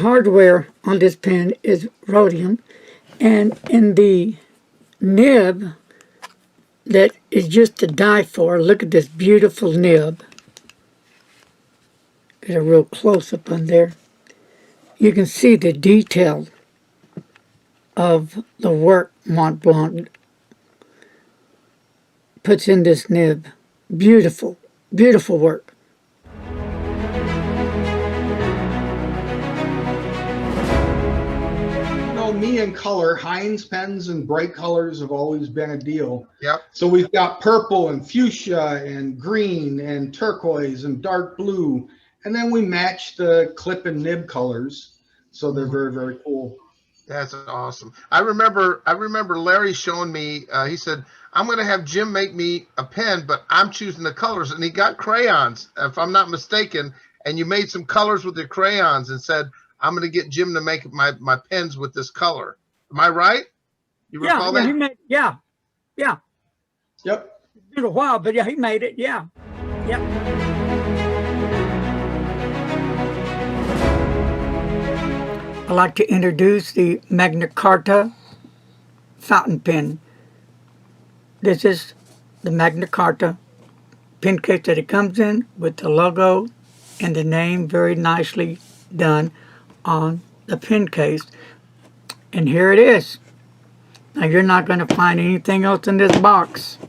hardware on this pen is rhodium, and in the nib that is just to die for. Look at this beautiful nib. Get a real close-up on there. You can see the detail of the work Mont Blanc puts in this nib. Beautiful, beautiful work. Me and color, Heinz pens and bright colors have always been a deal. Yep. So we've got purple and fuchsia and green and turquoise and dark blue, and then we match the clip and nib colors, so they're very, very cool. That's awesome. I remember Larry showing me. He said, "I'm going to have Jim make me a pen, but I'm choosing the colors." And he got crayons, if I'm not mistaken. And you made some colors with your crayons and said, "I'm going to get Jim to make my pens with this color." Am I right? You recall that? He made, yeah. Yep. It's been a while, but yeah, he made it. Yeah. Yep. I'd like to introduce the Magna Carta fountain pen. This is the Magna Carta pen case that it comes in with the logo and the name very nicely done on the pen case. And here it is. Now you're not going to find anything else in this box.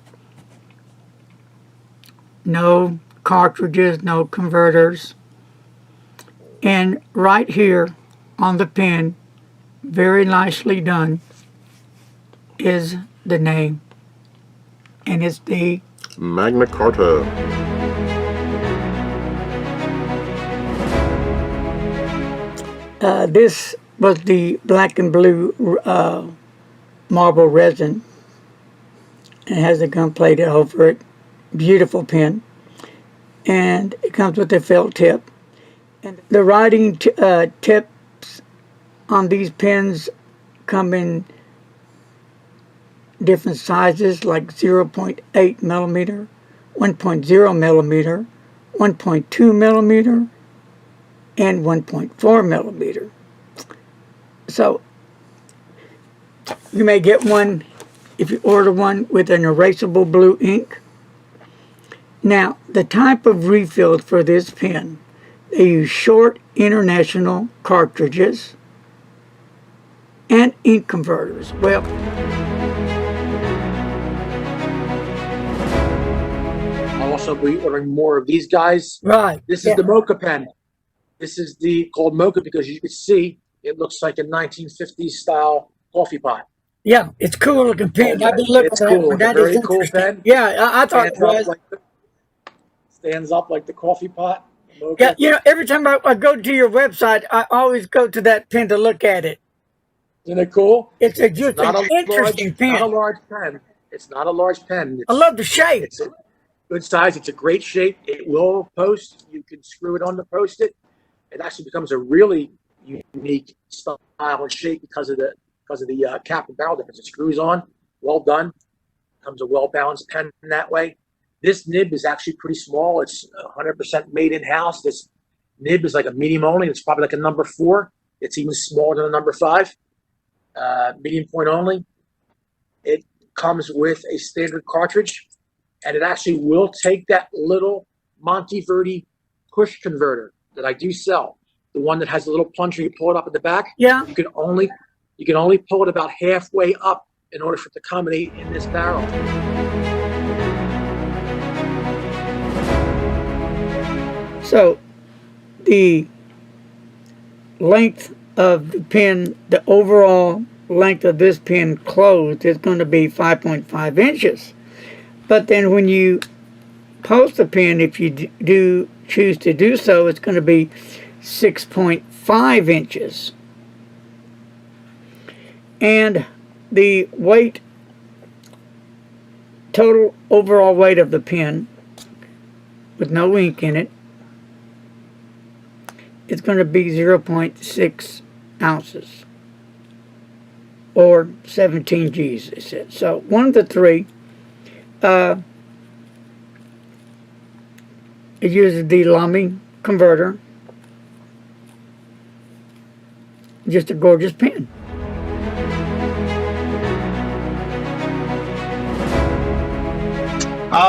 No cartridges, no converters. And right here on the pen, very nicely done, is the name. And it's the Magna Carta. This was the black and blue marble resin. It has a gun plated over it. Beautiful pen. And it comes with a felt tip. And the writing tips on these pens come in different sizes, like 0.8 millimeter, 1.0 millimeter, 1.2 millimeter, and 1.4 millimeter. So you may get one if you order one with an erasable blue ink. Now, the type of refills for this pen, they use short international cartridges and ink converters. Well, I'll also be ordering more of these guys. right. This is the Mocha pen. This is called Mocha because you can see it looks like a 1950s style coffee pot. Yeah, it's cool looking pen. I've been looking It's at cool. it. That Very is cool interesting. pen. Yeah, I thought it was. Stands up like the coffee pot. Mocha. Yeah, you know, every time I go to your website, I always go to that pen to look at it. Isn't it cool? It's just an interesting pen. Not a large pen. It's not a large pen. I love the shape. It's a good size. It's a great shape. It will post. You can screw it on to post it. It actually becomes a really unique style and shape because of the cap and barrel difference. It screws on. Well done. Becomes a well balanced pen in that way. This nib is actually pretty small. It's 100% made in-house. This nib is like a medium only. It's probably like a number 4. It's even smaller than a number 5. Medium point only. It comes with a standard cartridge, and it actually will take that little Monteverdi push converter that I do sell. The one that has a little plunger, you pull it up at the back. Yeah. You can only pull it about halfway up in order for it to accommodate in this barrel. So the length of the pen, the overall length of this pen closed is going to be 5.5 inches. But then when you post the pen, if you do choose to do so, it's going to be 6.5 inches. And the weight, total overall weight of the pen with no ink in it, it's going to be 0.6 ounces or 17 G's, they said. So one of the three, it uses the Lamy converter, just a gorgeous pen.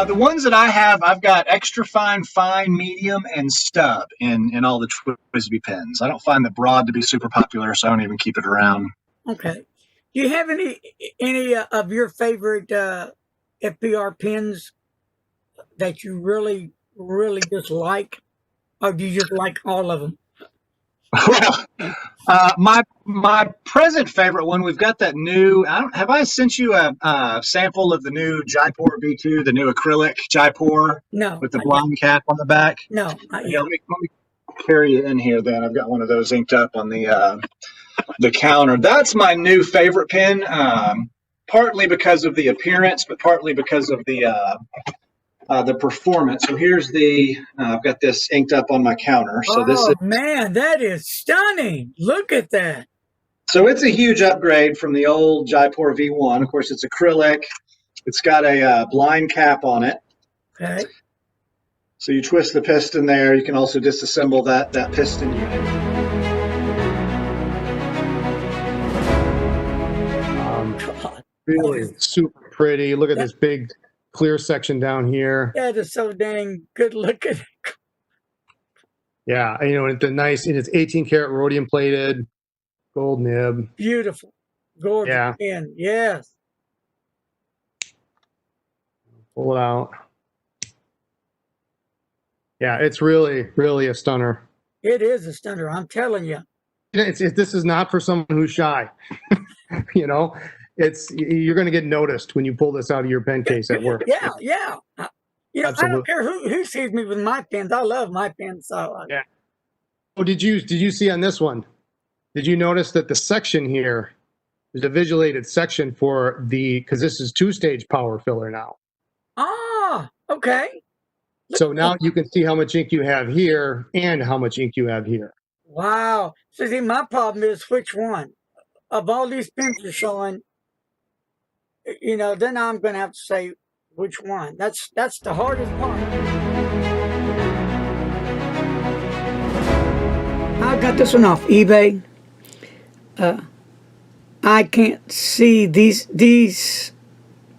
The ones that I have, I've got extra fine, fine, medium, and stub in all the Twisby pens. I don't find the broad to be super popular, so I don't even keep it around. Okay. Do you have any of your favorite FPR pens that you really, really just like, or do you just like all of them? Well, my present favorite one, we've got that new. Have I sent you a sample of the new Jaipur V2, the new acrylic Jaipur No, with the blind cap on the back? no, not Yeah, yet. let me carry it in here. Then I've got one of those inked up on the counter. That's my new favorite pen. Partly because of the appearance, but partly because of the performance. So here's I've got this inked up on my counter. So this Oh is man, that is stunning! Look at that. so it's a huge upgrade from the old Jaipur V1. Of course, it's acrylic. It's got a blind cap on it. Okay. So you twist the piston there. You can also disassemble that piston unit. God, Really super pretty. Look at this big clear section down here. that is so dang good looking. Yeah, you know, it's 18 karat rhodium plated, gold nib. Beautiful, gorgeous Yeah. pen. Yes. Pull it out. Yeah, it's really, really a stunner. It is a stunner. I'm telling you. This is not for someone who's shy. You know, you're going to get noticed when you pull this out of your pen case at work. Yeah, yeah. You know, I Absolutely. don't care who sees me with my pens. I love my pens. So Yeah. Oh, did you see on this one? Did you notice that the section here is a visualated section because this is 2-stage power filler now. Okay. So now you can see how much ink you have here and how much ink you have here. Wow. So see, my problem is which one of all these pens you're showing. You know, then I'm going to have to say which one. That's the hardest part. I got this one off eBay. I can't see these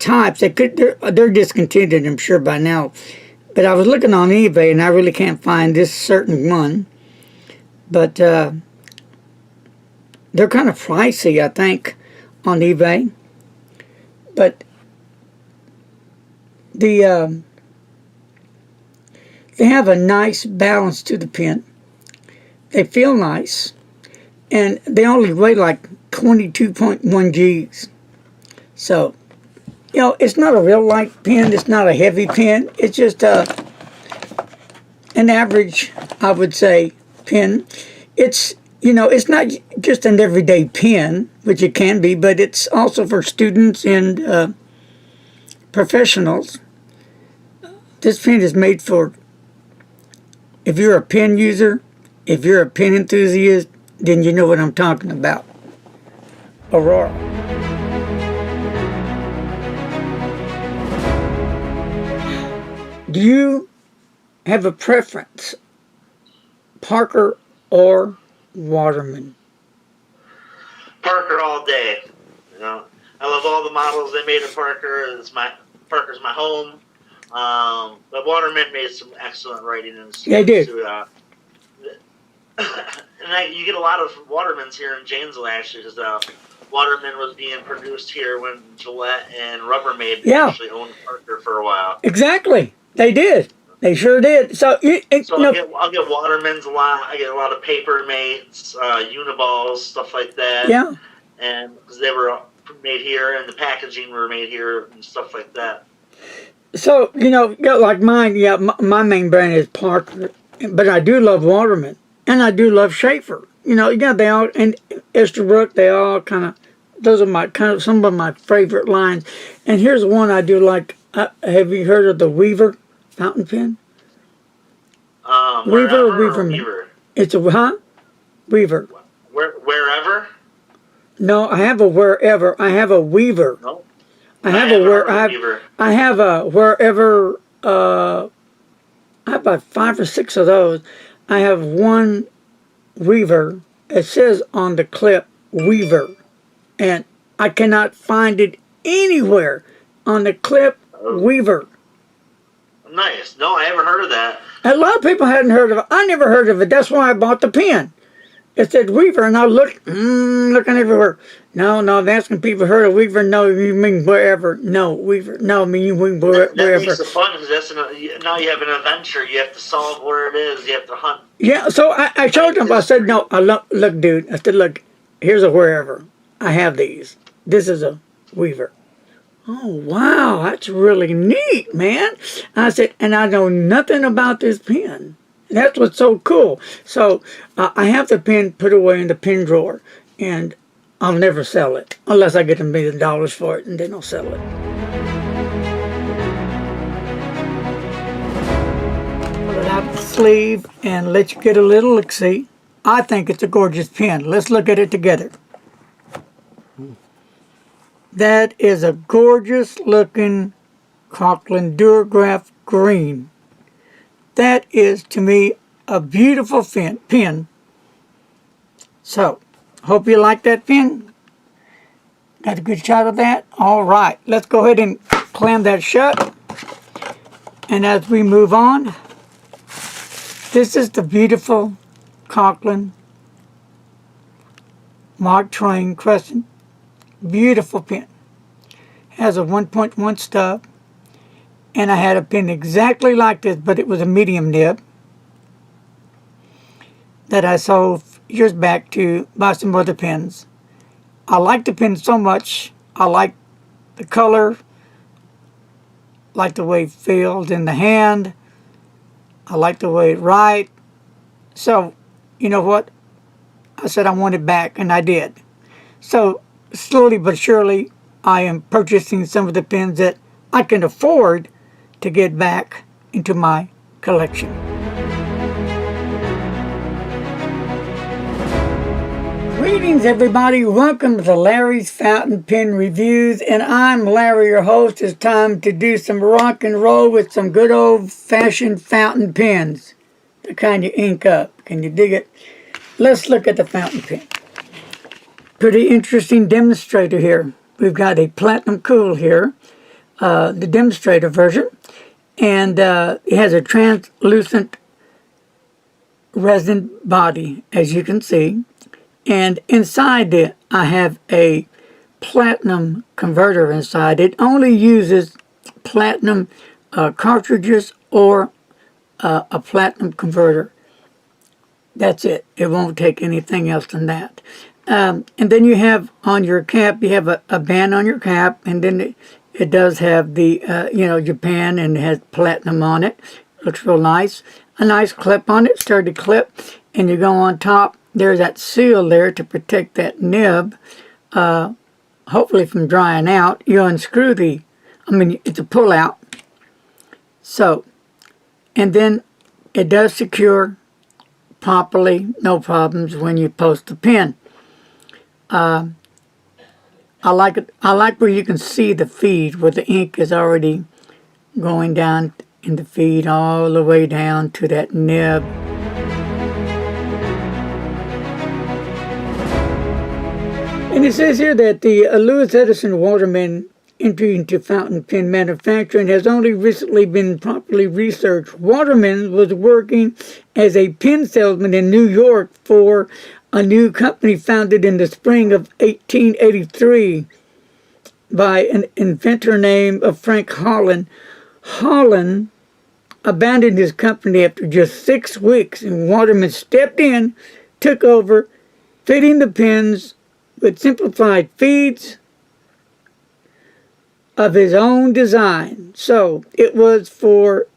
types. They're discontinued, I'm sure by now. But I was looking on eBay and I really can't find this certain one. But they're kind of pricey, I think, on eBay. But they have a nice balance to the pen. They feel nice, and they only weigh like 22.1 G's. So, you know, it's not a real light pen. It's not a heavy pen. It's just an average, I would say, pen. It's, you know, it's not just an everyday pen, which it can be, but it's also for students and professionals. This pen is made for, if you're a pen user, if you're a pen enthusiast, then you know what I'm talking about. Aurora. Do you have a preference, Parker or Waterman? Parker all day. You know, I love all the models they made of Parker. Parker's my home. But Waterman made some excellent writing and They did. And you get a lot of Watermans here in Janesville, actually, because Waterman was being produced here when Gillette and Rubbermaid actually owned Parker for a while. Exactly. They did. They sure did. So, I'll get Watermans a lot. I get a lot of Paper Mates, Uniballs, stuff like that. Yeah. And because they were made here, and the packaging were made here, and stuff like that. So, you know, like mine, my main brand is Parker, but I do love Waterman, and I do love Schaefer. You know, they all, and Esterbrook, they all kind of, those are some of my favorite lines. And here's one I do like. Have you heard of the Weaver fountain pen? Weaver or Weaverman? Weaver? It's a, Weaver. Wherever? No, I have a wherever. I have a Weaver. No. I have a wherever. I have about 5 or 6 of those. I have one Weaver, it says on the clip Weaver, and I cannot find it anywhere on the clip Weaver. Nice. No, I haven't heard of that. A lot of people hadn't heard of it. I never heard of it. That's why I bought the pen. It said Weaver, and I looked, looking everywhere. No, I'm asking people heard of Weaver. No, you mean wherever. No, Weaver. No, I mean you mean wherever. That makes it fun because now you have an adventure. You have to solve where it is. You have to hunt. Yeah, so I showed them. I said, no, look, dude. I said, look, here's a wherever. I have these. This is a Weaver. Oh, wow, that's really neat, man. I said, and I know nothing about this pen. That's what's so cool. So I have the pen put away in the pen drawer, and I'll never sell it unless I get $1 million for it, and then I'll sell it. Pull it out the sleeve and let you get a little look-see. I think it's a gorgeous pen. Let's look at it together. That is a gorgeous looking Conklin Durograph green. That is, to me, a beautiful pen. So, hope you like that pen. Got a good shot of that? All right, let's go ahead and clam that shut. And as we move on, this is the beautiful Conklin Mark Twain Crescent. Beautiful pen. Has a 1.1 stub. And I had a pen exactly like this, but it was a medium nib that I sold years back to buy some other pens. I like the pen so much. I like the color, like the way it feels in the hand. I like the way it writes. So, you know what? I said I want it back, and I did. So, slowly but surely, I am purchasing some of the pens that I can afford to get back into my collection. Greetings, everybody. Welcome to Larry's Fountain Pen Reviews, and I'm Larry, your host. It's time to do some rock and roll with some good old-fashioned fountain pens, the kind you ink up. Can you dig it? Let's look at the fountain pen. Pretty interesting demonstrator here. We've got a platinum cool here, the demonstrator version, and it has a translucent resin body, as you can see. And inside it, I have a platinum converter inside. It only uses platinum cartridges or a platinum converter. That's it. It won't take anything else than that. And then you have on your cap, you have a band on your cap, and then it does have the, your pen, and it has platinum on it. Looks real nice. A nice clip on it, sturdy clip. And you go on top, there's that seal there to protect that nib, hopefully from drying out. You unscrew it's a pull out. So, and then it does secure properly, no problems when you post the pen. I like it. I like where you can see the feed, where the ink is already going down in the feed all the way down to that nib. And it says here that the Louis Edison Waterman entry into fountain pen manufacturing has only recently been properly researched. Waterman was working as a pen salesman in New York for a new company founded in the spring of 1883 by an inventor named Frank Holland. Holland abandoned his company after just 6 weeks, and Waterman stepped in, took over, fitting the pens with simplified feeds of his own design. So it was for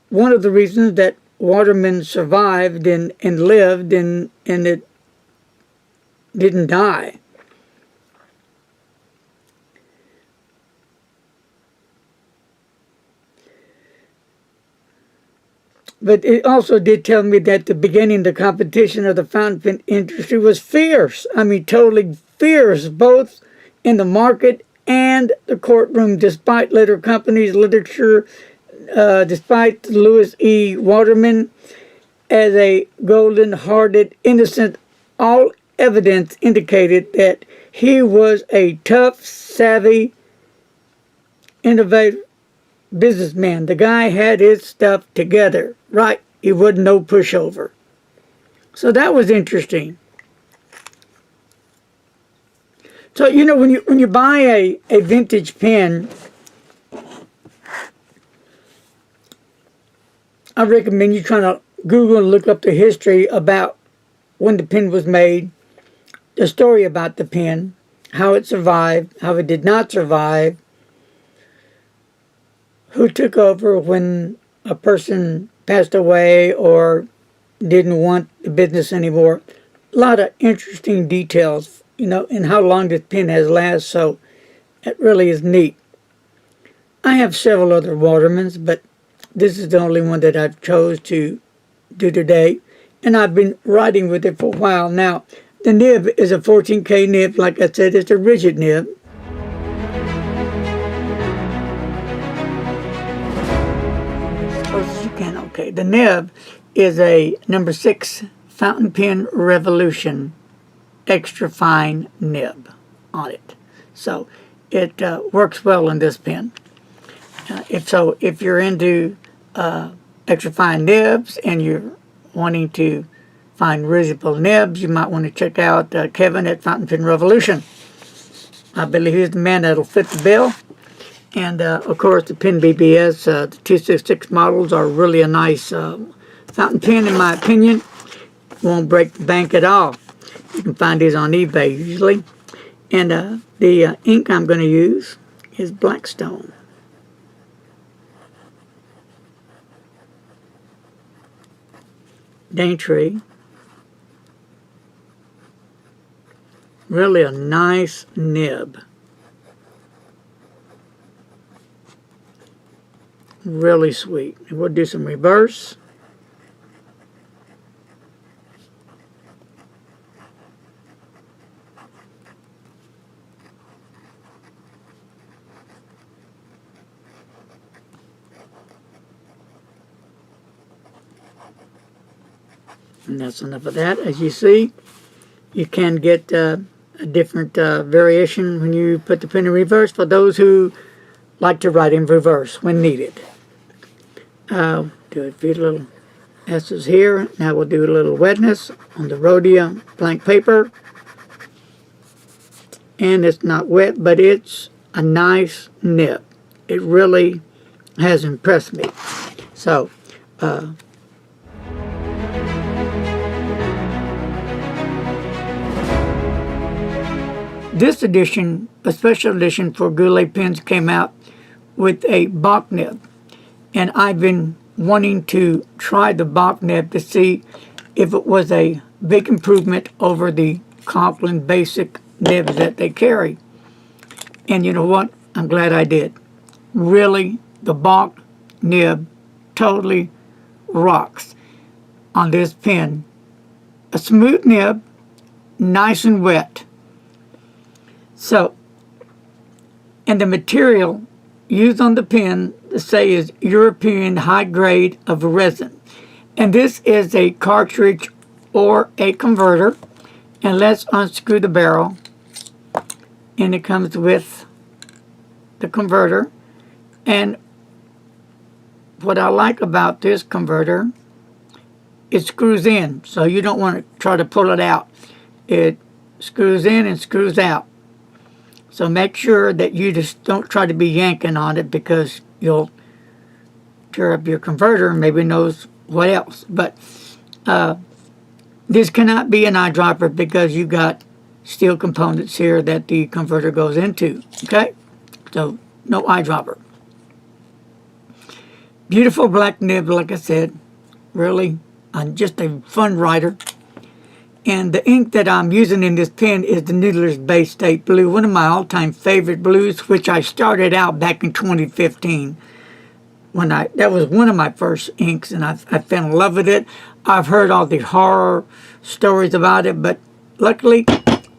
one of the reasons that Waterman survived and lived and it didn't die. But it also did tell me that the beginning, the competition of the fountain pen industry was fierce. I mean, totally fierce, both in the market and the courtroom, despite later companies' literature despite Louis E. Waterman as a golden-hearted innocent, all evidence indicated that he was a tough, savvy, innovative businessman. The guy had his stuff together, right? He wasn't no pushover. So that was interesting. So, you know, when you buy a vintage pen, I recommend you trying to Google and look up the history about when the pen was made, the story about the pen, how it survived, how it did not survive, who took over when a person passed away or didn't want the business anymore. A lot of interesting details, you know, and how long this pen has lasted, so it really is neat. I have several other Watermans, but this is the only one that I've chose to do today, and I've been writing with it for a while now. The nib is a 14K nib. Like I said, it's a rigid nib. As close as you can. Okay, the nib is a number 6 fountain pen Revolution extra fine nib on it, so it works well in this pen. If you're into extra fine nibs and you're wanting to find reusable nibs, you might want to check out Kevin at Fountain Pen Revolution. I believe he's the man that'll fit the bill. And of course, the Pen BBS, the 266 models are really a nice fountain pen, in my opinion. Won't break the bank at all. You can find these on eBay usually. And the ink I'm going to use is Blackstone. Daintree. Really a nice nib. Really sweet. And we'll do some reverse. And that's enough of that. As you see, you can get a different variation when you put the pen in reverse for those who like to write in reverse when needed. Do a few little S's here. Now we'll do a little wetness on the Rhodia blank paper. And it's not wet, but it's a nice nib. It really has impressed me. So, this edition, a special edition for Goulet pens, came out with a Bach nib. And I've been wanting to try the Bach nib to see if it was a big improvement over the Conklin basic nibs that they carry. And you know what? I'm glad I did. Really, the Bach nib totally rocks on this pen. A smooth nib, nice and wet. So, and the material used on the pen, to say, is European high grade of resin. And this is a cartridge or a converter. And let's unscrew the barrel. And it comes with the converter. And what I like about this converter, it screws in. So you don't want to try to pull it out. It screws in and screws out. So make sure that you just don't try to be yanking on it, because you'll tear up your converter and maybe knows what else. But this cannot be an eyedropper because you've got steel components here that the converter goes into. Okay? So no eyedropper. Beautiful black nib, like I said. Really, I'm just a fun writer. And the ink that I'm using in this pen is the Noodler's Bay State Blue, one of my all-time favorite blues, which I started out back in 2015. That was one of my first inks, and I fell in love with it. I've heard all the horror stories about it, but luckily,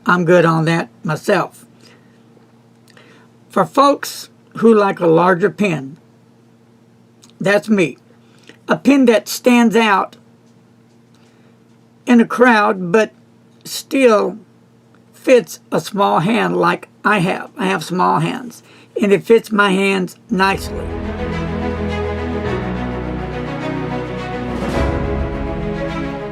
I'm good on that myself. For folks who like a larger pen, That's me. A pen that stands out in a crowd, but still fits a small hand like I have. I have small hands, and it fits my hands nicely.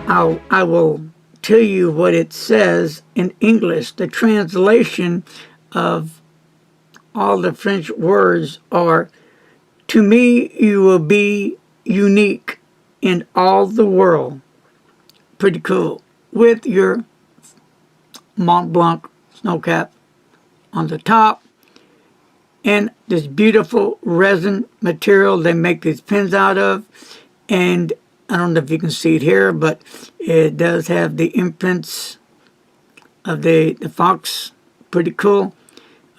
I will tell you what it says in English. The translation of all the French words are, "To me, you will be unique in all the world." Pretty cool. With your Mont Blanc snow cap on the top, and this beautiful resin material they make these pens out of. And I don't know if you can see it here, but it does have the imprints of the fox. Pretty cool.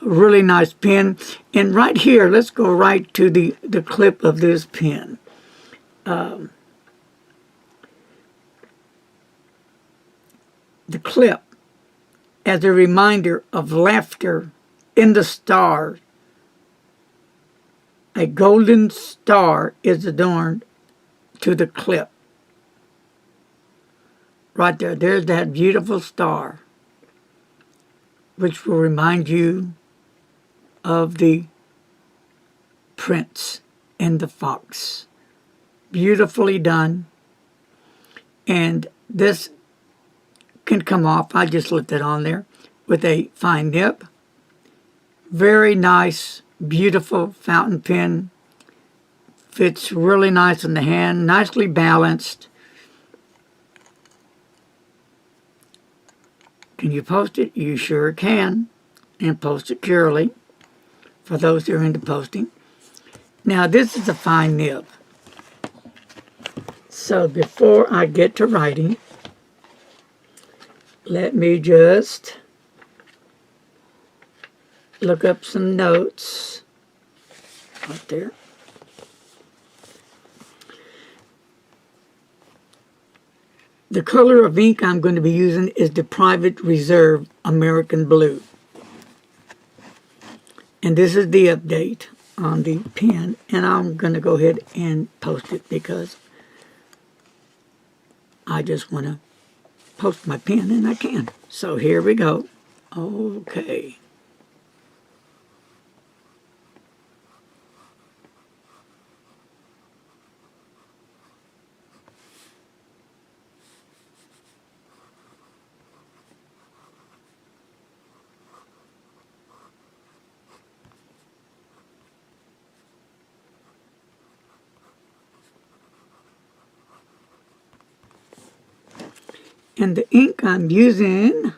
A really nice pen. And right here, let's go right to the clip of this pen. The clip as a reminder of laughter in the stars. A golden star is adorned to the clip. Right there, there's that beautiful star, which will remind you of the prince and the fox. Beautifully done. And this can come off. I just left it on there with a fine nib. Very nice, beautiful fountain pen. Fits really nice in the hand, nicely balanced. Can you post it? You sure can. And post securely for those who are into posting. Now this is a fine nib. So before I get to writing, let me just look up some notes right there. The color of ink I'm going to be using is the Private Reserve American Blue. And this is the update on the pen. And I'm going to go ahead and post it because I just want to post my pen, and I can. So here we go. Okay. And the ink I'm using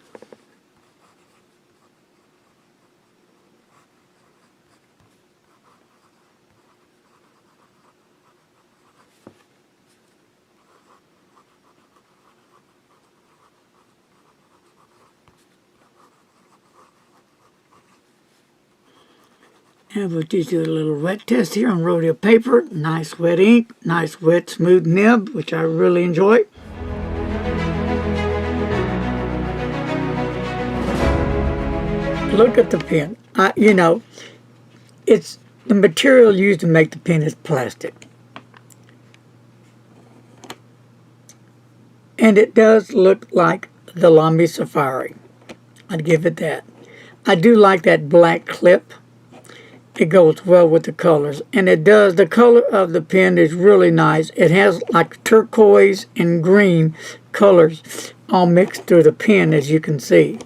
and we'll just do a little wet test here on rodeo paper. Nice wet ink, nice wet smooth nib, which I really enjoy. Look at the pen. You know, it's the material used to make the pen is plastic. And it does look like the Lamy Safari. I'd give it that. I do like that black clip. It goes well with the colors. And it does, the color of the pen is really nice. It has like turquoise and green colors all mixed through the pen, as you can see.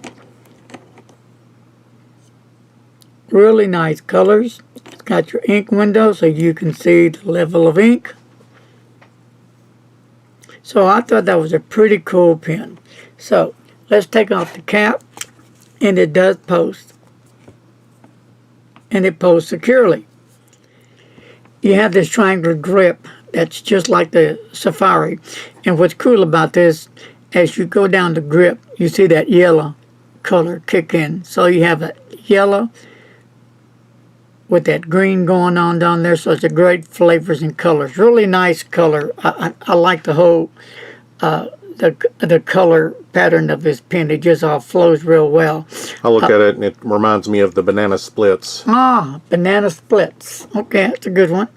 Really nice colors. It's got your ink window so you can see the level of ink. So I thought that was a pretty cool pen. So let's take off the cap, and it does post. And it posts securely. You have this triangular grip that's just like the Safari. And what's cool about this, as you go down the grip, you see that yellow color kick in. So you have a yellow with that green going on down there, so it's a great flavors and colors. Really nice color. I like the whole the color pattern of this pen. It just all flows real well. I look at it and it reminds me of the banana splits. Ah, banana splits. Okay, that's a good one.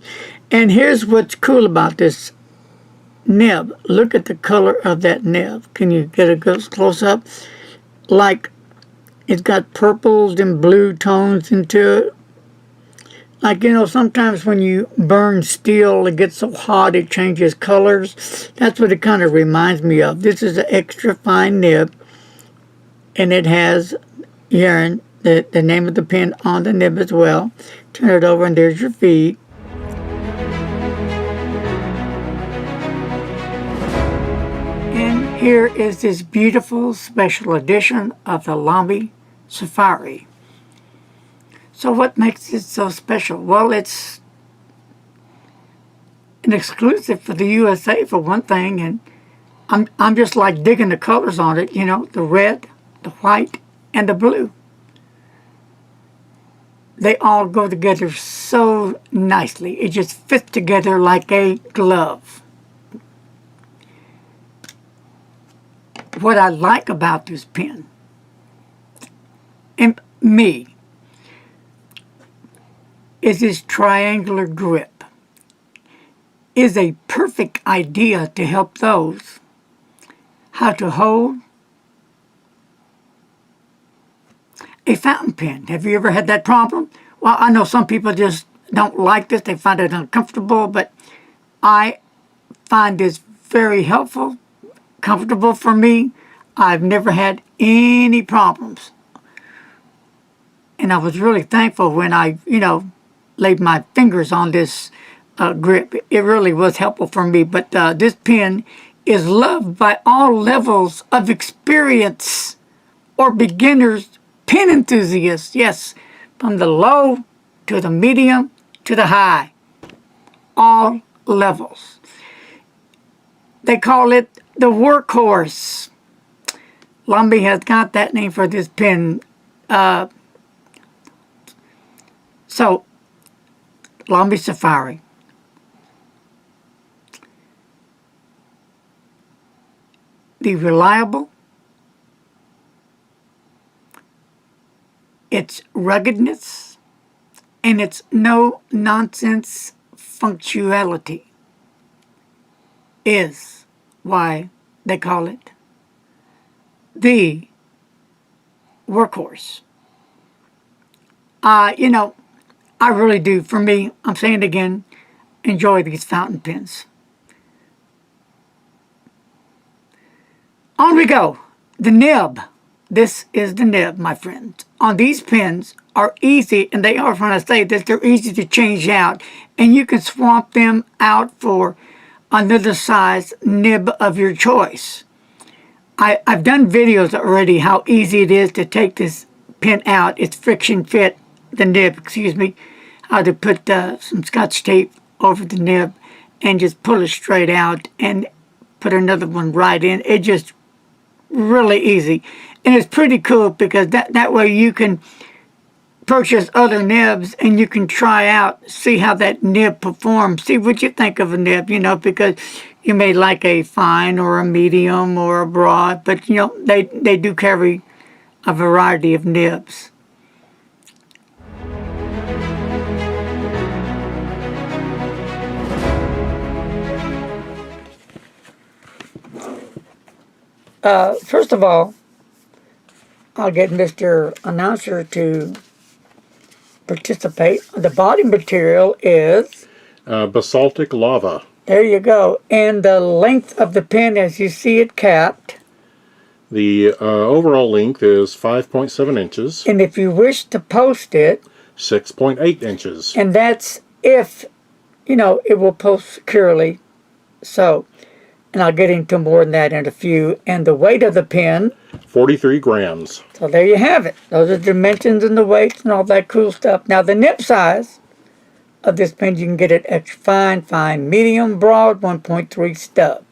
And here's what's cool about this nib. Look at the color of that nib. Can you get a good close up? Like, it's got purples and blue tones into it. Like, you know, sometimes when you burn steel, it gets so hot it changes colors. That's what it kind of reminds me of. This is an extra fine nib, and it has here the name of the pen on the nib as well. Turn it over, and there's your feed. And here is this beautiful special edition of the Lamy Safari. So what makes it so special? Well, it's an exclusive for the USA for one thing, and I'm just like digging the colors on it, you know, the red, the white, and the blue. They all go together so nicely. It just fits together like a glove. What I like about this pen, and me, is this triangular grip. Is a perfect idea to help those how to hold a fountain pen. Have you ever had that problem? Well, I know some people just don't like this. They find it uncomfortable, but I find this very helpful, comfortable for me. I've never had any problems. And I was really thankful when I, you know, laid my fingers on this grip. It really was helpful for me. But this pen is loved by all levels of experience or beginners, pen enthusiasts. Yes, from the low to the medium to the high. All levels. They call it the workhorse. Lamy has got that name for this pen. So, Lamy Safari. The reliable, its ruggedness, and its no-nonsense functionality is why they call it the workhorse. You know, I really do. For me, I'm saying it again, enjoy these fountain pens. On we go. The nib. This is the nib, my friends. On these pens are easy, and they are when I say that they're easy to change out, and you can swap them out for another size nib of your choice. I've done videos already how easy it is to take this pen out. It's friction fit, the nib, excuse me, how to put some Scotch tape over the nib and just pull it straight out and put another one right in. It just really easy. And it's pretty cool because that way you can purchase other nibs and you can try out, see how that nib performs, see what you think of a nib, you know, because you may like a fine or a medium or a broad, but, you know, they do carry a variety of nibs. First of all, I'll get Mr. Announcer to participate. The body material is Basaltic lava. there you go. And the length of the pen, as you see it capped. The overall length is 5.7 inches. And if you wish to post it, 6.8 inches. and that's if, you know, it will post securely. So, and I'll get into more than that in a few. And the weight of the pen, 43 grams. so there you have it. Those are the dimensions and the weights and all that cool stuff. Now the nib size of this pen, you can get it extra fine, fine, medium, broad, 1.3 stub.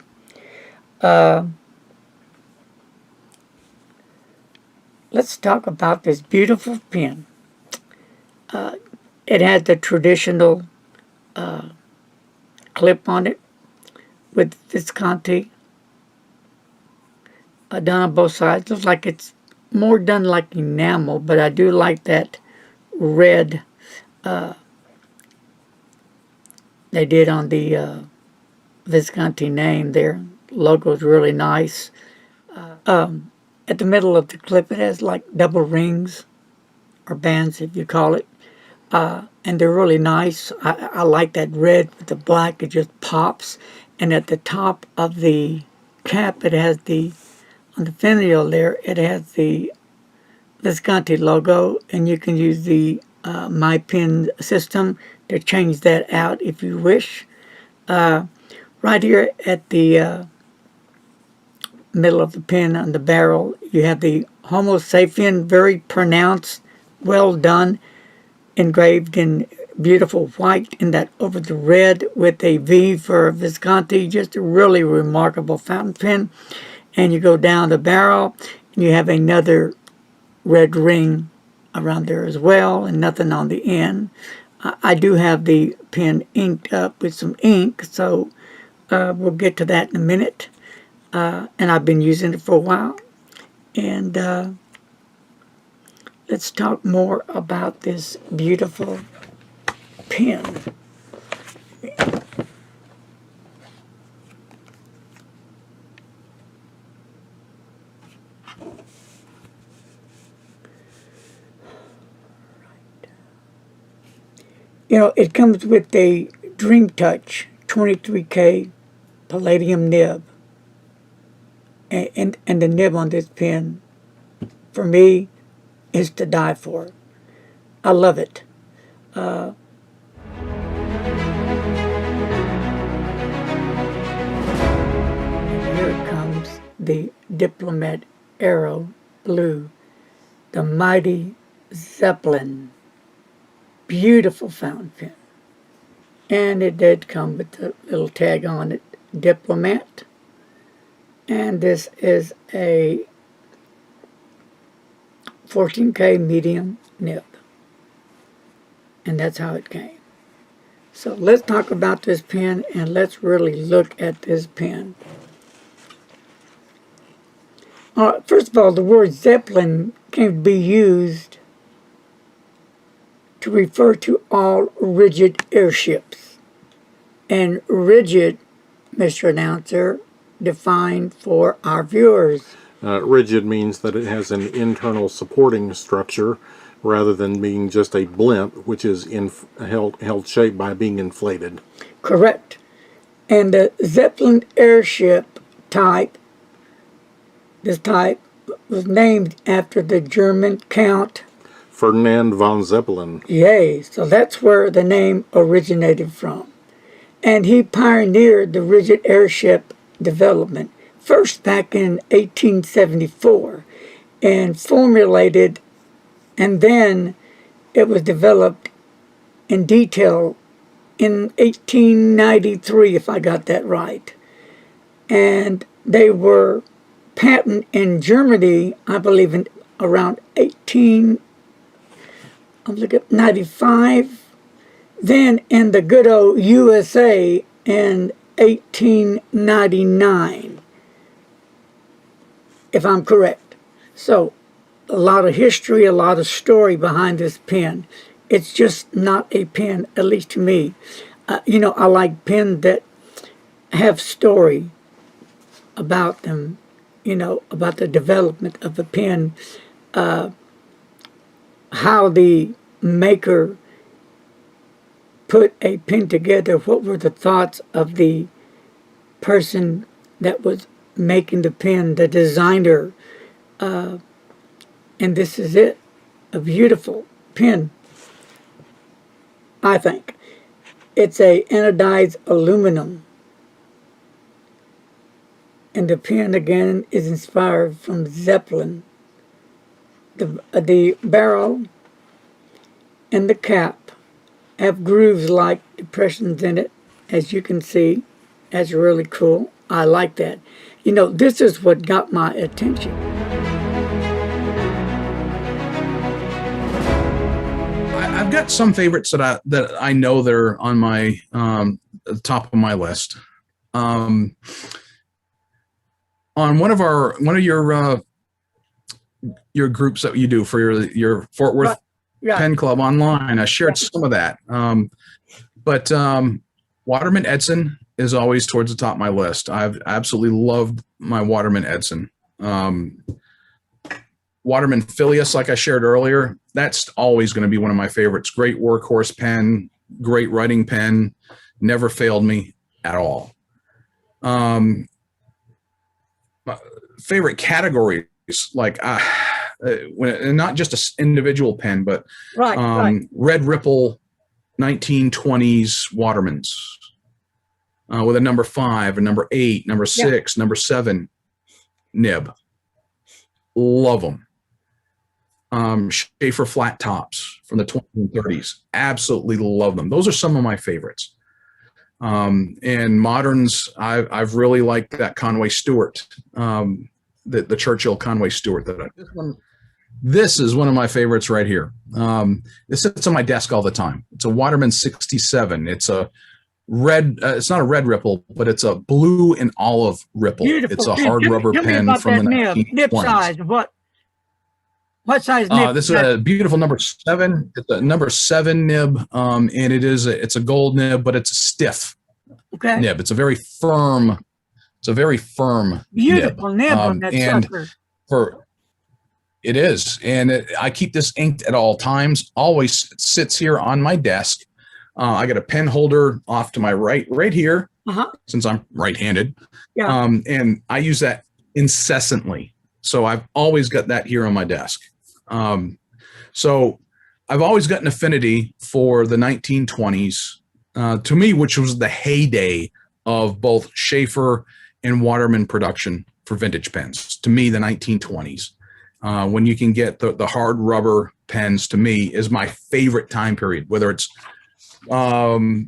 Let's talk about this beautiful pen. It has the traditional clip on it with Visconti done on both sides. Looks like it's more done like enamel, but I do like that red they did on the Visconti name there. Logo's really nice. At the middle of the clip, it has like double rings or bands, if you call it. And they're really nice. I like that red with the black. It just pops. And at the top of the cap, it has on the finial there, it has the Visconti logo. And you can use the My Pen system to change that out if you wish. Right here at the middle of the pen on the barrel, you have the Homo sapien, very pronounced, well done, engraved in beautiful white and that over the red with a V for Visconti. Just a really remarkable fountain pen. And you go down the barrel and you have another red ring around there as well, and nothing on the end. I do have the pen inked up with some ink, so we'll get to that in a minute. And I've been using it for a while. And let's talk more about this beautiful pen. You know, it comes with a Dream Touch 23K palladium nib. And the nib on this pen, for me, is to die for. I love it. Here comes the Diplomat Aero Blue, the mighty Zeppelin. Beautiful fountain pen. And it did come with the little tag on it, Diplomat. And this is a 14K medium nib. And that's how it came. So let's talk about this pen and let's really look at this pen. First of all, the word Zeppelin came to be used to refer to all rigid airships. And rigid, Mr. Announcer, defined for our viewers. Rigid means that it has an internal supporting structure rather than being just a blimp, which is held shape by being inflated. Correct. And the Zeppelin airship type, this type was named after the German Count Ferdinand von Zeppelin. Yay, so that's where the name originated from. And he pioneered the rigid airship development, first back in 1874, and formulated, and then it was developed in detail in 1893, if I got that right. And they were patented in Germany, I believe, in around 95. Then in the good old USA in 1899, if I'm correct. So a lot of history, a lot of story behind this pen. It's just not a pen, at least to me. You know, I like pens that have story about them, you know, about the development of the pen, how the maker put a pen together, what were the thoughts of the person that was making the pen, the designer, and this is it, a beautiful pen, I think. It's a anodized aluminum, and the pen again is inspired from Zeppelin. The barrel and the cap have grooves like depressions in it, as you can see. That's really cool. I like that. You know, this is what got my attention. I've got some favorites that I know they're on my top of my list. on one of your groups that you do for your Fort Worth Pen Club online, I shared some of that. But Waterman Edson is always towards the top of my list. I've absolutely loved my Waterman Edson. Waterman Phileas, like I shared earlier, that's always going to be one of my favorites. Great workhorse pen, great writing pen, never failed me at all. Favorite categories, like when not just an individual pen, but Red Ripple 1920s Watermans with a number 5, a number 8, number 6, number 7 nib. Love them. Schaefer flat tops from the 20s and 30s. Absolutely love them. Those are some of my favorites. And moderns, I've really liked that Conway Stewart, the Churchill Conway Stewart. This is one of my favorites right here. This sits on my desk all the time. It's a Waterman 67. It's a red. It's not a red ripple, but it's a blue and olive ripple. Beautiful. It's a hard rubber pen from the 1920s. Nib size. What size nib? This is a beautiful number 7. It's a number 7 nib, and it's a gold nib, but it's a stiff nib. It's a very firm. It's a very firm beautiful nib on that sucker. It is, and I keep this inked at all times. Always sits here on my desk. I got a pen holder off to my right here, since I'm right-handed, and I use that incessantly. So I've always got that here on my desk. So I've always got an affinity for the 1920s, to me, which was the heyday of both Schaefer and Waterman production for vintage pens. To me, the 1920s, when you can get the hard rubber pens, to me, is my favorite time period, whether it's the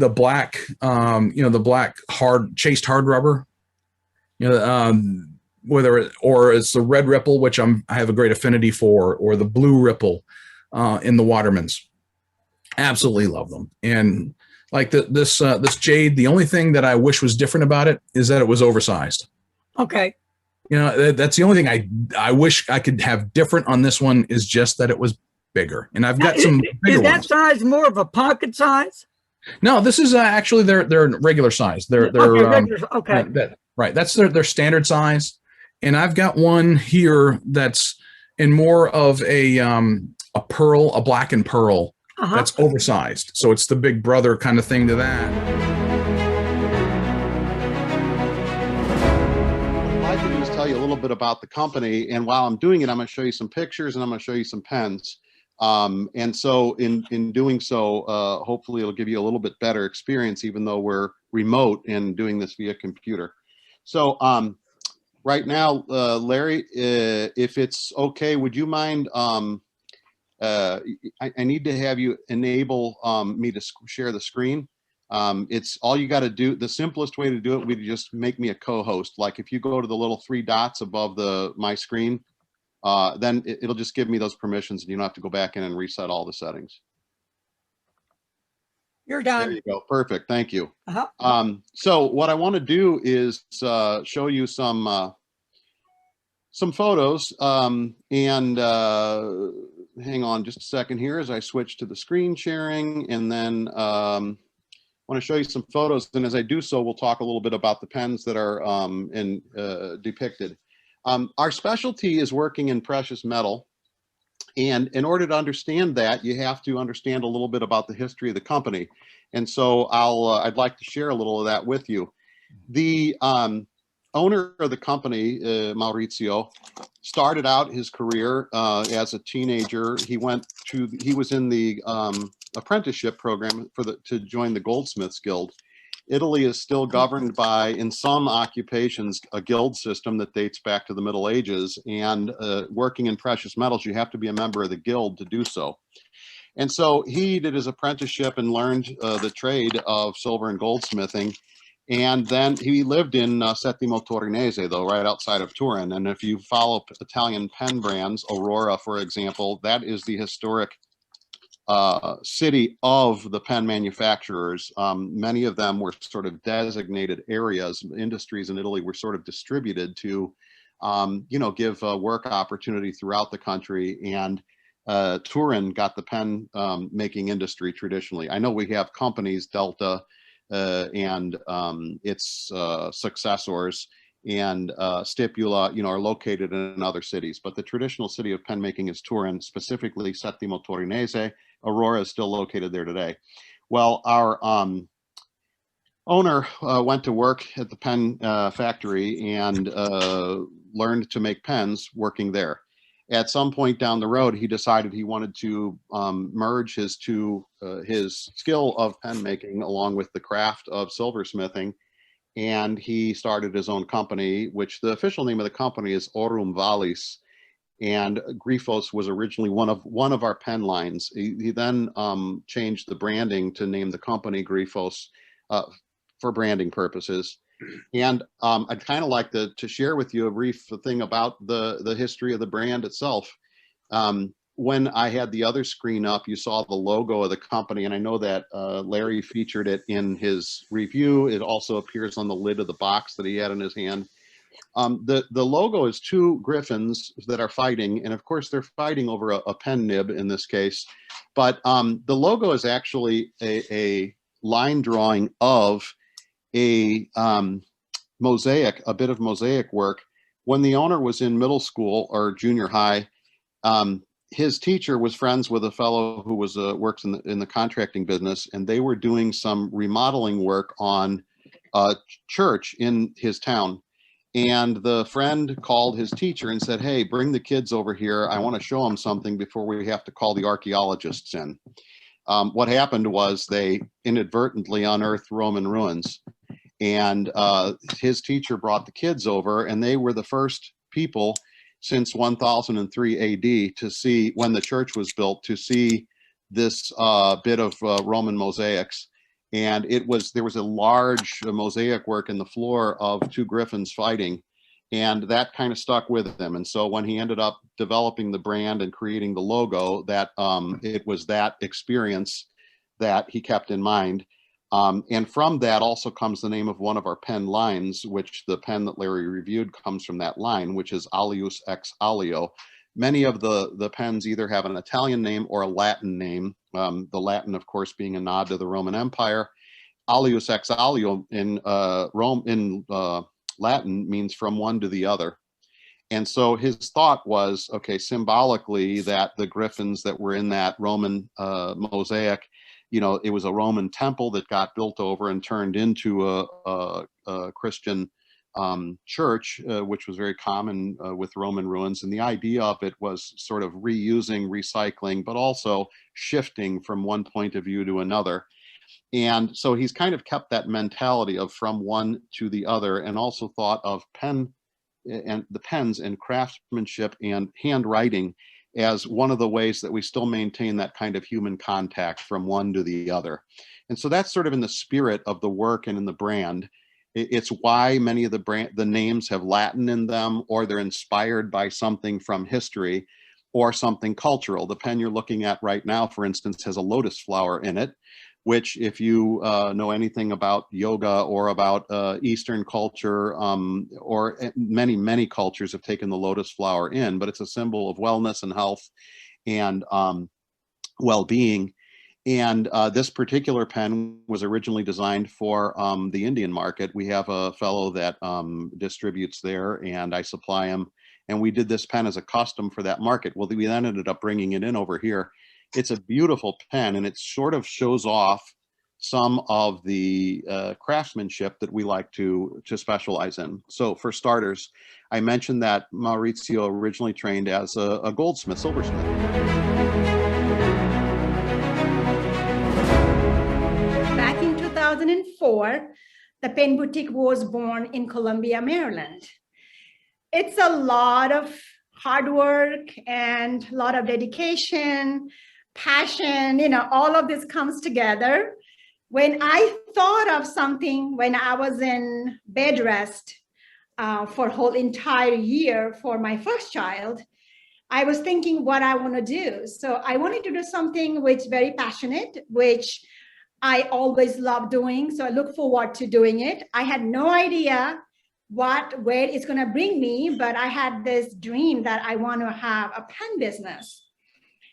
black, the black chased hard rubber, or it's the red ripple, which I have a great affinity for, or the blue ripple in the Watermans. Absolutely love them. And like this jade, the only thing that I wish was different about it is that it was oversized. Okay. That's the only thing I wish I could have different on this one, is just that it was bigger. And I've got some bigger Is that ones. size more of a pocket size? No, this is actually their regular size. They're right. That's their standard size. And I've got one here that's in more of a pearl, a black and pearl, that's oversized. So it's the big brother kind of thing to that. What I'd like to do is tell you a little bit about the company. And while I'm doing it, I'm going to show you some pictures and I'm going to show you some pens. And so in doing so, hopefully it'll give you a little bit better experience, even though we're remote and doing this via computer. So right now, Larry, if it's okay, would you mind, I need to have you enable me to share the screen. It's all you got to do. The simplest way to do it would just make me a co-host. Like if you go to the little 3 dots above my screen, then it'll just give me those permissions and you don't have to go back in and reset all the settings. You're done. There you go. Perfect. Thank you. So what I want to do is show you some photos, and hang on just a second here as I switch to the screen sharing, and then I want to show you some photos. And as I do so, we'll talk a little bit about the pens that are depicted. Our specialty is working in precious metal. And in order to understand that, you have to understand a little bit about the history of the company. And so I'd like to share a little of that with you. The owner of the company, Maurizio, started out his career as a teenager. He was in the apprenticeship program to join the Goldsmiths Guild. Italy is still governed by, in some occupations, a guild system that dates back to the Middle Ages. And working in precious metals, you have to be a member of the guild to do so. And so he did his apprenticeship and learned the trade of silver and goldsmithing. And then he lived in Settimo Torinese, though, right outside of Turin. And if you follow Italian pen brands, Aurora, for example, that is the historic city of the pen manufacturers. Many of them were sort of designated areas. Industries in Italy were sort of distributed to, give work opportunity throughout the country. And Turin got the pen making industry traditionally. I know we have companies, Delta and its successors, and Stipula, are located in other cities. But the traditional city of pen making is Turin, specifically Settimo Torinese. Aurora is still located there today. Well, our owner went to work at the pen factory and learned to make pens working there. At some point down the road, he decided he wanted to merge his skill of pen making along with the craft of silversmithing. And he started his own company, which the official name of the company is Aurum Vallis. And Grifos was originally one of our pen lines. He then changed the branding to name the company Grifos for branding purposes. And I'd kind of like to share with you a brief thing about the history of the brand itself. When I had the other screen up, you saw the logo of the company, and I know that Larry featured it in his review. It also appears on the lid of the box that he had in his hand. The logo is two griffins that are fighting, and of course they're fighting over a pen nib in this case. But the logo is actually a line drawing of a mosaic, a bit of mosaic work. When the owner was in middle school or junior high, his teacher was friends with a fellow who was works in the contracting business, and they were doing some remodeling work on a church in his town. And the friend called his teacher and said, "Hey, bring the kids over here. I want to show them something before we have to call the archaeologists in." What happened was they inadvertently unearthed Roman ruins. And his teacher brought the kids over, and they were the first people since 1003 AD to see, when the church was built, to see this bit of Roman mosaics. And there was a large mosaic work in the floor of two griffins fighting, and that kind of stuck with him. And so when he ended up developing the brand and creating the logo, that it was that experience that he kept in mind. And from that also comes the name of one of our pen lines, which the pen that Larry reviewed comes from that line, which is Alius ex Alio. Many of the pens either have an Italian name or a Latin name, the Latin, of course, being a nod to the Roman Empire. Alius ex Alio in Latin means from one to the other. And so his thought was, okay, symbolically, that the griffins that were in that Roman mosaic, it was a Roman temple that got built over and turned into a Christian church, which was very common with Roman ruins. And the idea of it was sort of reusing, recycling, but also shifting from one point of view to another. And so he's kind of kept that mentality of from one to the other, and also thought of pen and the pens and craftsmanship and handwriting as one of the ways that we still maintain that kind of human contact from one to the other. And so that's sort of in the spirit of the work and in the brand. It's why many of the names have Latin in them, or they're inspired by something from history or something cultural. The pen you're looking at right now, for instance, has a lotus flower in it, which, if you know anything about yoga or about Eastern culture, or many, many cultures have taken the lotus flower in, but it's a symbol of wellness and health and well-being. And this particular pen was originally designed for the Indian market. We have a fellow that distributes there, and I supply him. And we did this pen as a custom for that market. Well, we then ended up bringing it in over here. It's a beautiful pen, and it sort of shows off some of the craftsmanship that we like to specialize in. So for starters, I mentioned that Maurizio originally trained as a goldsmith, silversmith. Back in 2004, the Pen Boutique was born in Columbia, Maryland. It's a lot of hard work and a lot of dedication, passion, all of this comes together. When I thought of something when I was in bed rest for a whole entire year for my first child, I was thinking what I want to do. So I wanted to do something which very passionate, which I always love doing. So I look forward to doing it. I had no idea where it's going to bring me, but I had this dream that I want to have a pen business.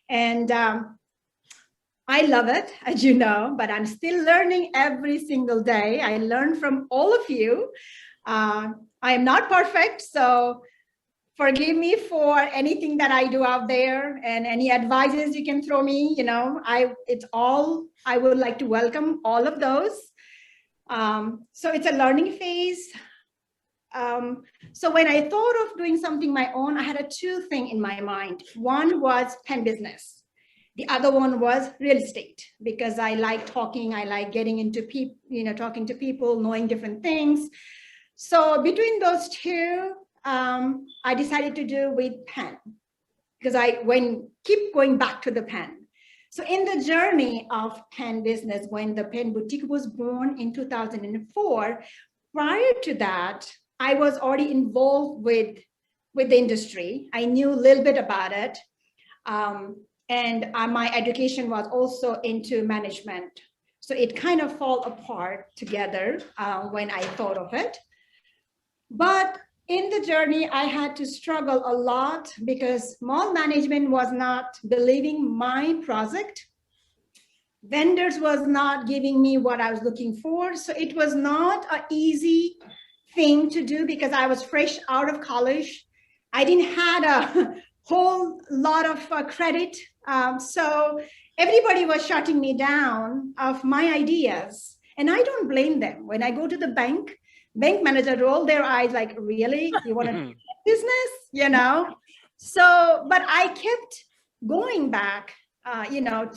And I love it, as you know, but I'm still learning every single day. I learn from all of you. I am not perfect, so forgive me for anything that I do out there and any advices you can throw me. You know, I would like to welcome all of those. So it's a learning phase. So when I thought of doing something my own, I had two things in my mind. One was pen business. The other one was real estate, because I like talking, I like getting into people, talking to people, knowing different things. So between those two, I decided to do with pen, because I keep going back to the pen. So in the journey of pen business, when the Pen Boutique was born in 2004, prior to that, I was already involved with the industry. I knew a little bit about it. And my education was also into management. So it kind of fell apart together when I thought of it. But in the journey, I had to struggle a lot because mall management was not believing my project. Vendors was not giving me what I was looking for. So it was not an easy thing to do because I was fresh out of college. I didn't have a whole lot of credit. So everybody was shutting me down of my ideas. And I don't blame them. When I go to the bank manager roll their eyes like, really? You want to do business? So, but I kept going back,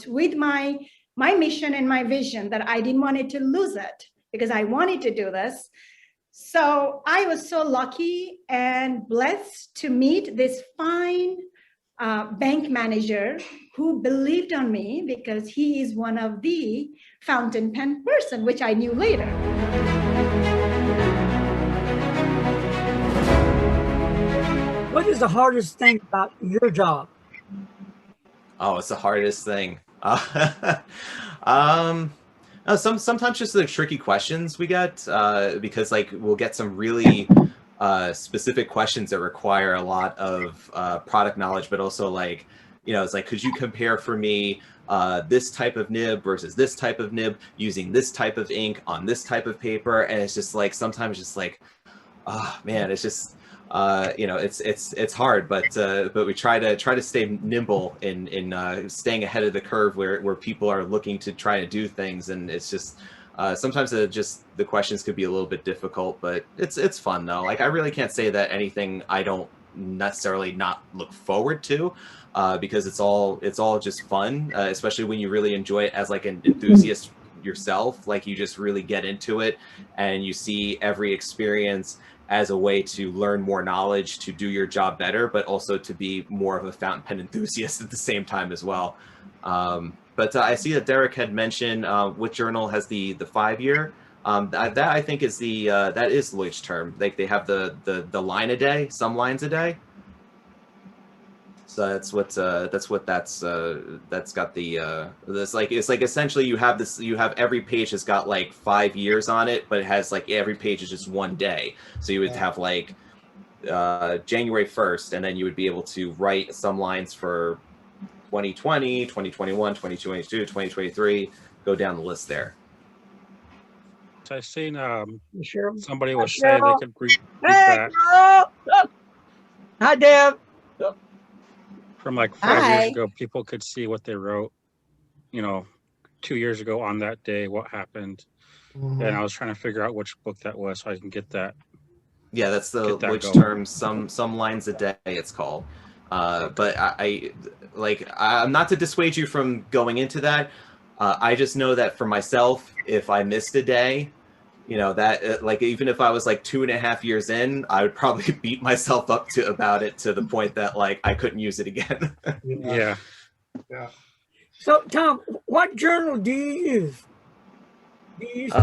with my mission and my vision that I didn't want it to lose it because I wanted to do this. So I was so lucky and blessed to meet this fine bank manager who believed on me because he is one of the fountain pen person, which I knew later. What is the hardest thing about your job? Oh, it's the hardest thing. Sometimes just the tricky questions we get because like we'll get some really specific questions that require a lot of product knowledge, but also like, it's like, could you compare for me this type of nib versus this type of nib using this type of ink on this type of paper? And it's just like, sometimes just like, oh man, it's just, it's hard, but we try to stay nimble in staying ahead of the curve where people are looking to try to do things, and it's just sometimes the questions could be a little bit difficult, but it's fun though. Like I really can't say that anything I don't necessarily not look forward to, because it's all just fun, especially when you really enjoy it as like an enthusiast yourself. Like you just really get into it and you see every experience as a way to learn more knowledge, to do your job better, but also to be more of a fountain pen enthusiast at the same time as well. But I see that Derek had mentioned what journal has the 5-year. That I think is that is Lloyd's term. Like they have the line a day, some lines a day. So that's got the it's like essentially you have every page has got like 5 years on it, but it has like every page is just one day. So you would have like January 1st, and then you would be able to write some lines for 2020, 2021, 2022, 2023, go down the list there. I seen somebody was saying they could read that. Hi, Deb. From like 5 years ago, people could see what they wrote, 2 years ago on that day, what happened. Mm-hmm. And I was trying to figure out which book that was so I can get that. Yeah, that's the which term, some lines a day it's called. But I'm not to dissuade you from going into that. I just know that for myself, if I missed a day, that like even if I was like 2.5 years in, I would probably beat myself up about it to the point that like I couldn't use it again. Yeah. So Tom, what journal do you use? Do you use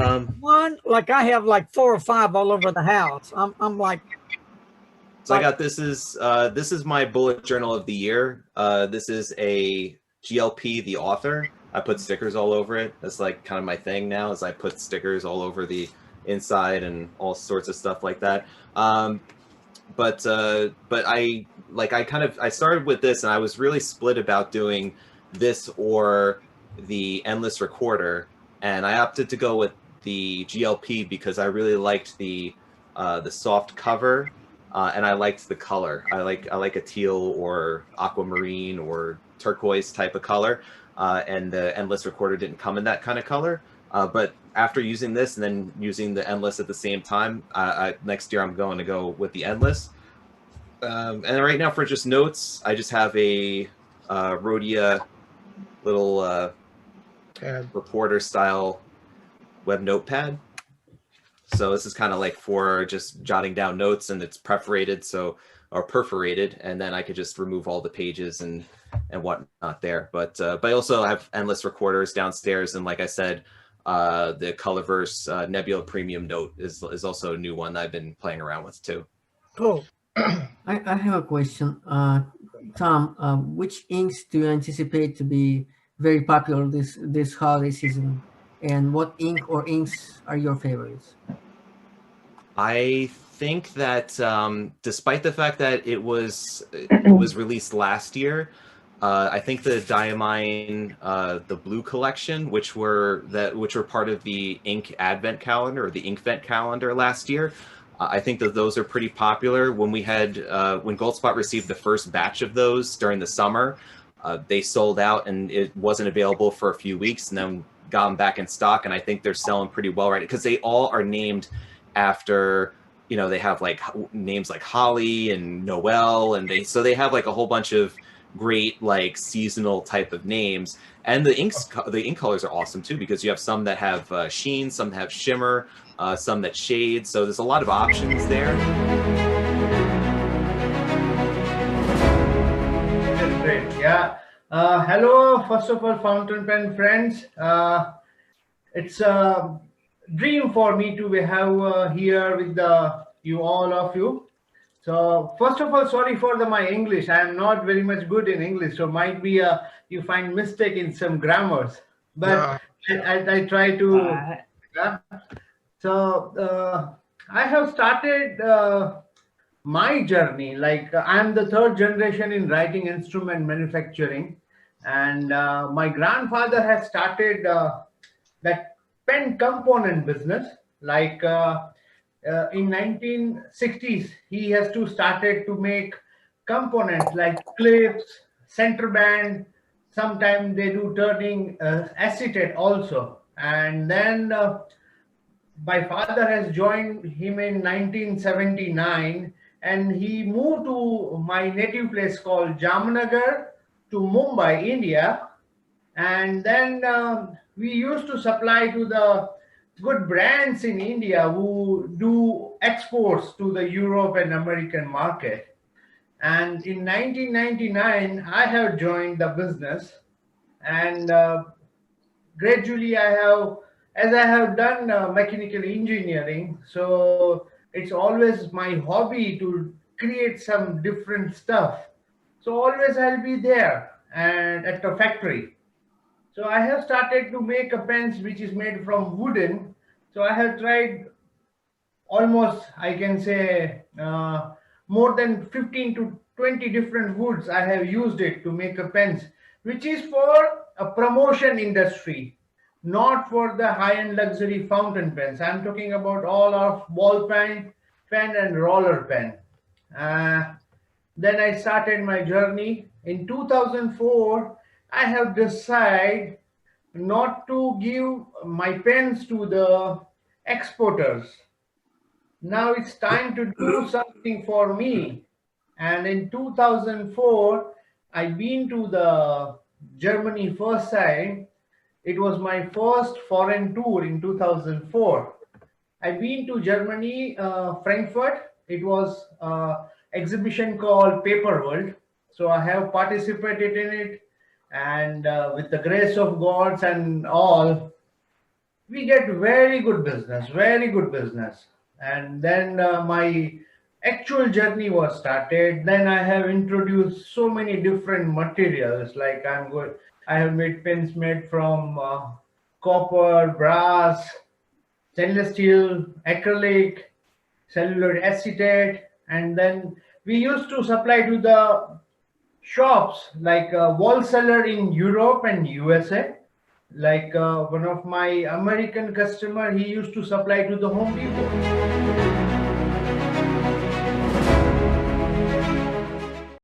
one? Like I have like 4 or 5 all over the house. I'm like, So I got this is my bullet journal of the year. This is a GLP, the author. I put stickers all over it. That's like kind of my thing now, is I put stickers all over the inside and all sorts of stuff like that. But I started with this, and I was really split about doing this or the endless recorder, and I opted to go with the GLP because I really liked the soft cover, and I liked the color. I like a teal or aquamarine or turquoise type of color, and the endless recorder didn't come in that kind of color. But after using this and then using the endless at the same time, next year I'm going to go with the endless. And right now for just notes, I just have a Rhodia little reporter style web notepad. So this is kind of like for just jotting down notes, and it's perforated, and then I could just remove all the pages and whatnot there. But I also have endless recorders downstairs, and like I said, the Colorverse Nebula Premium Note is also a new one that I've been playing around with too. Cool. I have a question. Tom, which inks do you anticipate to be very popular this holiday season? And what ink or inks are your favorites? I think that despite the fact that it was released last year, I think the Diamine, the Blue Collection, which were part of the Ink Advent Calendar or the Inkvent Calendar last year, I think that those are pretty popular. When we had when Goldspot received the first batch of those during the summer, they sold out and it wasn't available for a few weeks, and then got them back in stock. And I think they're selling pretty well right now because they all are named after, they have like names like Holly and Noel, and they have like a whole bunch of great like seasonal type of names. And the ink colors are awesome too, because you have some that have sheen, some that have shimmer, some that shade. So there's a lot of options there. Great. Yeah. Hello, first of all, fountain pen friends. It's a dream for me to have here with all of you. So first of all, sorry for my English. I am not very much good in English, so might be you find mistake in some grammars, but I try to. So I have started my journey. Like I'm the third generation in writing instrument manufacturing, and my grandfather has started that pen component business. Like in 1960s, he has started to make components like clips, center band. Sometimes they do turning acetate also, and then my father has joined him in 1979, and he moved to my native place called Jamnagar to Mumbai, India. And then we used to supply to the good brands in India who do exports to the Europe and American market. And in 1999, I have joined the business, and gradually as I have done mechanical engineering, so it's always my hobby to create some different stuff. So always I'll be there and at the factory. So I have started to make a pens which is made from wooden. So I have tried almost, I can say, more than 15 to 20 different woods. I have used it to make a pens, which is for a promotion industry, not for the high-end luxury fountain pens. I'm talking about all of ball pen and roller pen. Then I started my journey. In 2004, I have decided not to give my pens to the exporters. Now it's time to do something for me. And in 2004, I've been to the Germany first time. It was my first foreign tour in 2004. I've been to Germany, Frankfurt. It was an exhibition called Paper World. So I have participated in it. And with the grace of gods and all, we get very good business, very good business. And then my actual journey was started. Then I have introduced so many different materials. Like I have made pens made from copper, brass, stainless steel, acrylic, celluloid acetate, and then we used to supply to the shops like wholesaler in Europe and USA. Like one of my American customer, he used to supply to the Home Depot.